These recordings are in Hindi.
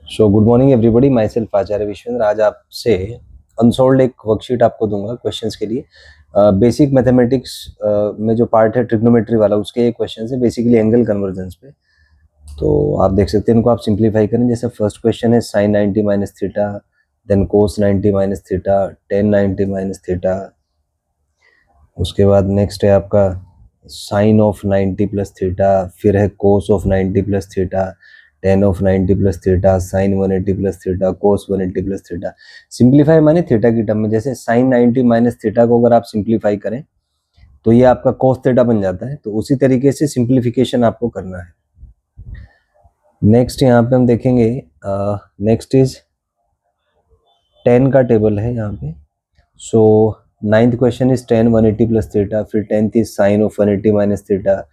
सो गुड मॉर्निंग एवरीबॉडी, माई सेल्फ आचार्य विश्वेंद्र। आज आपसे अनसोल्ड एक वर्कशीट आपको दूंगा क्वेश्चंस के लिए। बेसिक मैथमेटिक्स में जो पार्ट है ट्रिग्नोमेट्री वाला, उसके क्वेश्चन है बेसिकली एंगल कन्वर्जेंस पे। तो आप देख सकते हैं, इनको आप सिंप्लीफाई करें। जैसे फर्स्ट क्वेश्चन है साइन 90 माइनस थीटा, देन कोस 90 minus theta, ten 90 minus theta. उसके बाद नेक्स्ट है आपका साइन ऑफ 90 प्लस थीटा, फिर है cos of 90 plus theta, tan of 90 plus theta, sine 180 plus theta, cos 180 plus theta. Simplify माने थीटा की टर्म में। जैसे साइन 90 माइनस थीटा को अगर आप सिंप्लीफाई करें तो ये आपका कोस थीटा बन जाता है। तो उसी तरीके से सिंप्लीफिकेशन आपको करना है। नेक्स्ट यहाँ पे हम देखेंगे, नेक्स्ट इज टेन का टेबल है यहाँ पे। So ninth question is tan 180 plus theta, फिर tenth is sine of 180 minus theta,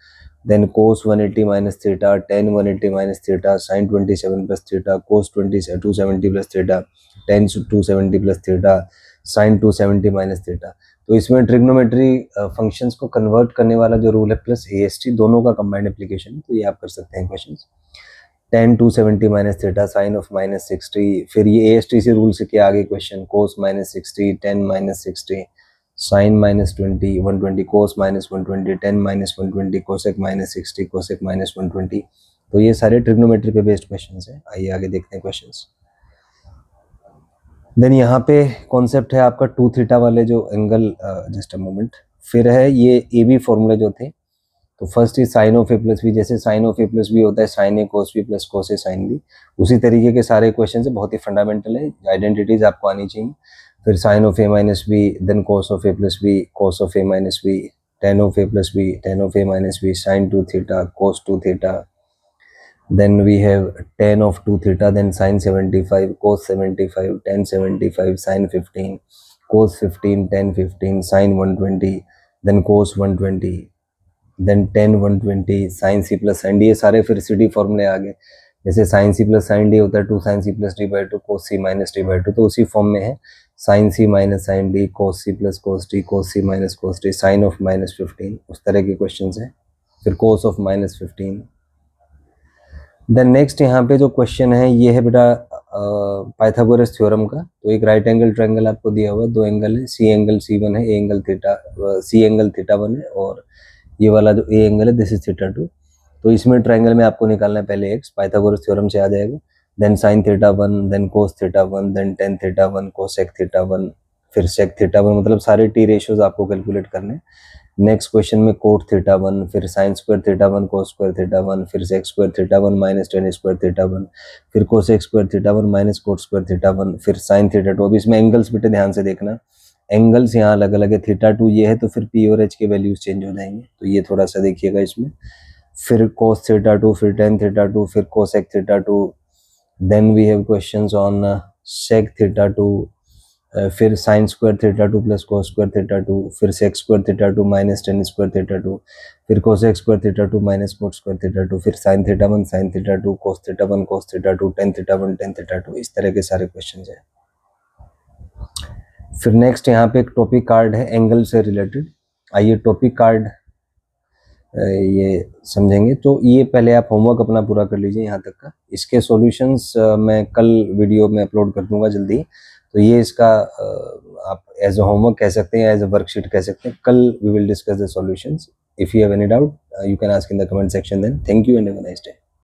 then cos 180 minus theta, tan 180 minus theta, sine 27 plus theta, cos 270 plus theta, tan 270 plus theta, sine 270 minus theta. तो इसमें ट्रिग्नोमेट्री फंक्शंस को कन्वर्ट करने वाला जो रूल है प्लस AST दोनों का कंबाइंड एप्लीकेशन है। तो ये आप कर सकते हैं question. Tan 270 minus theta, sine of minus 60, फिर ये AST से रूल से किया आगे question, cos minus 60, tan minus 60, sine minus 20, 120, cos minus 120, tan minus 120, cosec minus 60, cosec minus 120। तो ये सारे ट्रिग्नोमेट्री पे बेस्ड क्वेश्चंस हैं। आइए आगे देखते हैं क्वेश्चंस। देन यहाँ पे कॉन्सेप्ट है आपका टू थीटा वाले जो एंगल, जस्ट अ मोमेंट। फिर है ये AB फॉर्मूले जो थे। तो first is sine of A plus B. जैसे sine of A plus B होता है sine A cos B plus cos A sine B, उसी तरीके के सारे क्वेश्चन है, बहुत ही फंडामेंटल है। आइडेंटिटीज आपको आनी चाहिए। फिर sine of A minus B, then cos of A plus B, cos of A minus B, tan of A plus B, tan of A minus B, sine two theta, cos two theta. Then we have tan of 2 theta, then sin 75, cos 75, tan 75, sin 15, cos 15, tan 15, sin 120, then cos 120, then tan 120, sine C plus sine D. ये सारे फिर सी डी फॉर्मूले आ गए। जैसे sine C plus sine D होता है two sine C plus D by two, cos C minus D by two. तो उसी फॉर्म में है sine C minus sine D, cos C plus cos D, cos C minus cos D, sine of minus 15, उस तरह के क्वेश्चन हैं। फिर cos of minus 15। Then next यहाँ पे जो क्वेश्चन है ये है बेटा पाइथागोरस थ्योरम का। तो एक राइट एंगल ट्रायंगल आपको दिया हुआ है, दो एंगल है, सी एंगल C1 है, A angle theta, C angle theta 1 है, और ये वाला जो ए एंगल है दिस इज थीटा 2। तो इसमें ट्रायंगल में आपको निकालना है पहले x, पाइथागोरस थ्योरम से आ जाएगा। Then sine theta 1, then cos theta 1, then tan theta 1, cosec theta 1, फिर सेक थीटा 1। मतलब सारे टी रेशियोज आपको कैलकुलेट करने। नेक्स्ट क्वेश्चन में कोट थीटा 1, फिर sine square theta 1, cos square theta 1, फिर sec square theta 1 minus tan square theta 1, फिर cosec square theta 1 minus cot square theta 1, फिर साइन थीटा 2। अब इसमें एंगल्स बेटे ध्यान से देखना, एंगल्स यहाँ अलग अलग है। थीटा 2 ये है तो फिर P और H के वैल्यूज चेंज हो जाएंगे, तो ये थोड़ा सा देखिएगा इसमें। फिर कोस थीटा 2, फिर टेन थीटा 2, फिर cosec theta 2। Then we have questions on sec theta 2, फिर sine square theta 2 plus cos square theta 2, फिर sec square theta 2 minus tan square theta 2, फिर cosec square theta 2 minus cot square theta 2, फिर sine theta 1 sine theta 2, cos theta 1 cos theta 2, tan theta 1 tan theta 2। इस तरह के सारे क्वेश्चन हैं। फिर नेक्स्ट यहाँ पे एक टॉपिक कार्ड है एंगल से रिलेटेड। आइए टॉपिक कार्ड ये समझेंगे। तो ये पहले आप होमवर्क अपना पूरा कर लीजिए यहाँ तक का। इसके सॉल्यूशंस मैं कल वीडियो में अपलोड कर दूंगा जल्दी। तो ये इसका आप एज अ होमवर्क कह सकते हैं, एज अ वर्कशीट कह सकते हैं। कल we will discuss the solutions. If you have any doubt you can ask in the comment section then. Thank you and have a nice day.